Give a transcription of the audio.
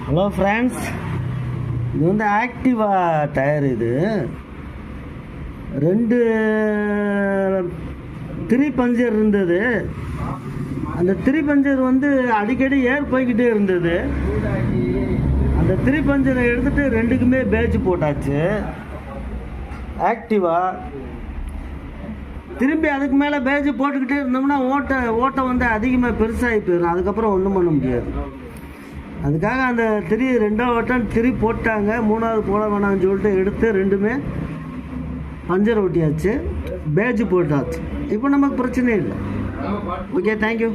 Hello friends, இது வந்து ஆக்டிவா tyre. இது 2 3 பஞ்சர் இருந்தது. அந்த 3 பஞ்சர் வந்து அடிக்கடி ஏர் போய்கிட்டே இருந்தது. அந்த 3 பஞ்சரை எடுத்துட்டு 2க்குமே பேட்ச் போட்டாச்சு. ஆக்டிவா திரும்பி அதுக்கு மேலே பேட்ச் போட்டுக்கிட்டே இருந்தோம்னா ஓட்டை வந்து அதிகமாக பெருசாகி போயிடும். அதுக்கப்புறம் ஒன்றும் பண்ண முடியாது. அதுக்காக அந்த 2வது வட்டம் 3 போட்டாங்க. 3வது போட வேணாம்னு சொல்லிட்டு எடுத்து 2மே பஞ்சர் ஒட்டியாச்சு, பேட்ச் போட்டாச்சு. இப்போ நமக்கு பிரச்சனை இல்லை. Okay, thank you.